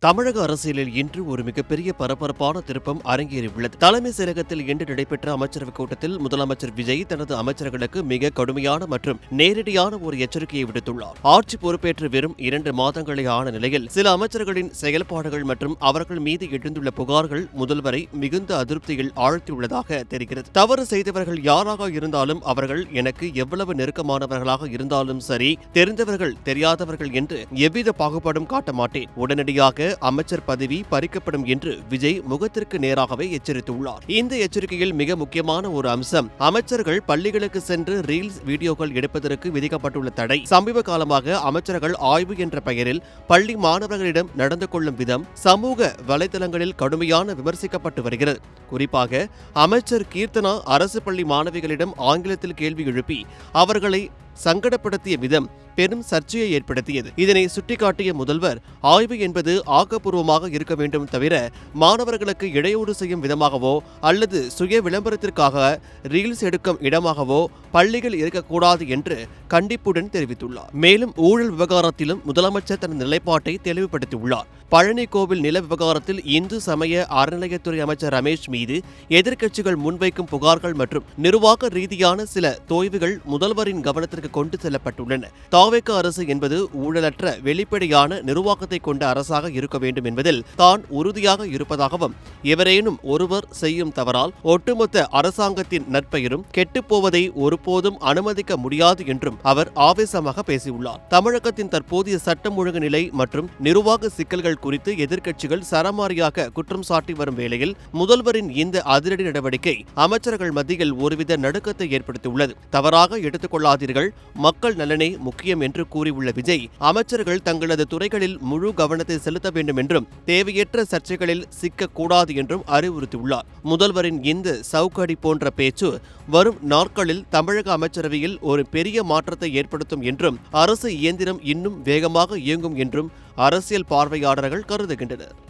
தமிழக அரசியலில் இன்று ஒரு மிகப்பெரிய பரபரப்பான திருப்பம் அரங்கேறியுள்ளது. தலைமை செயலகத்தில் இன்று நடைபெற்ற அமைச்சரவைக் கூட்டத்தில் முதலமைச்சர் விஜய் தனது அமைச்சர்களுக்கு மிக கடுமையான மற்றும் நேரடியான ஒரு எச்சரிக்கையை விடுத்துள்ளார். ஆட்சி பொறுப்பேற்று வெறும் 2 மாதங்களே ஆன நிலையில் சில அமைச்சர்களின் செயல்பாடுகள் மற்றும் அவர்கள் மீது எழுந்துள்ள புகார்கள் முதல்வரை மிகுந்த அதிருப்தியில் ஆழ்த்தியுள்ளதாக தெரிகிறது. தவறு செய்தவர்கள் யாராக இருந்தாலும் அவர்கள் எனக்கு எவ்வளவு நெருக்கமானவர்களாக இருந்தாலும் சரி, தெரிந்தவர்கள் தெரியாதவர்கள் என்று எவ்வித பாகுபாடும் காட்ட மாட்டேன். உடனடியாக அமைச்சர் பதவி பறிக்கப்படும் என்று விஜய் முகத்திற்கு நேராகவே எச்சரித்துள்ளார். இந்த எச்சரிக்கையில் மிக முக்கியமான ஒரு அம்சம், அமைச்சர்கள் பள்ளிகளுக்கு சென்று ரீல்ஸ் வீடியோக்கள் எடுப்பதற்கு விதிக்கப்பட்டுள்ள தடை. சமீப காலமாக அமைச்சர்கள் ஆய்வு என்ற பெயரில் பள்ளி மாணவர்களிடம் நடந்து கொள்ளும் விதம் சமூக வலைதளங்களில் கடுமையான விமர்சிக்கப்பட்டு வருகிறது. குறிப்பாக அமைச்சர் கீர்த்தனா அரசு பள்ளி மாணவிகளிடம் ஆங்கிலத்தில் கேள்வி எழுப்பி அவர்களை சங்கடப்படுத்திய விதம் பெரும் சர்ச்சையை ஏற்படுத்தியது. இதனை சுட்டிக்காட்டிய முதல்வர், ஆய்வு என்பது ஆக்கப்பூர்வமாக இருக்க வேண்டும் தவிர மாணவர்களுக்கு இடையூறு செய்யும் விதமாகவோ அல்லது சுய விளம்பரத்திற்காக ரீல்ஸ் எடுக்கும் இடமாகவோ பள்ளிகள் இருக்கக்கூடாது என்று கண்டிப்புடன் தெரிவித்துள்ளார். மேலும் ஊழல் விவகாரத்திலும் முதலமைச்சர் தனது நிலைப்பாட்டை தெளிவுபடுத்தியுள்ளார். பழனி கோவில் நில விவகாரத்தில் இந்து சமய அறநிலையத்துறை அமைச்சர் ரமேஷ் மீது எதிர்க்கட்சிகள் முன்வைக்கும் புகார்கள் மற்றும் நிர்வாக ரீதியான சில தொய்வுகள் முதல்வரின் கவனத்திற்கு கொண்டு செல்லப்பட்டுள்ளன. தாவேக அரசு என்பது ஊழலற்ற வெளிப்படையான நிர்வாகத்தை கொண்ட அரசாக இருக்க வேண்டும் என்பதில் தான் உறுதியாக இருப்பதாகவும், எவரேனும் ஒருவர் செய்யும் தவறால் ஒட்டுமொத்த அரசாங்கத்தின் நற்பெயரும் கெட்டுப்போவதை ஒருபோதும் அனுமதிக்க முடியாது என்றும் அவர் ஆவேசமாக பேசியுள்ளார். தமிழகத்தின் தற்போதைய சட்டம் ஒழுங்கு நிலை மற்றும் நிர்வாக சிக்கல்கள் குறித்து எதிர்க்கட்சிகள் சரமாரியாக குற்றம் சாட்டி வரும் வேளையில் முதல்வரின் இந்த அதிரடி நடவடிக்கை அமைச்சர்கள் மத்தியில் ஒருவித நடுக்கத்தை ஏற்படுத்தியுள்ளது. தவறாக எடுத்துக் கொள்ளாதீர்கள், மக்கள் நலனே முக்கியம் என்று கூறியுள்ள விஜய், அமைச்சர்கள் தங்களது துறைகளில் முழு கவனத்தை செலுத்த வேண்டும் என்றும் தேவையற்ற சர்ச்சைகளில் சிக்கக்கூடாது என்றும் அறிவுறுத்தியுள்ளார். முதல்வரின் இந்த சவுக்கடி போன்ற பேச்சு வரும் நாட்களில் தமிழக அமைச்சரவையில் ஒரு பெரிய மாற்றத்தை ஏற்படுத்தும் என்றும் அரசு இயந்திரம் இன்னும் வேகமாக இயங்கும் என்றும் அரசியல் பார்வையாளர்கள் கருதுகின்றனர்.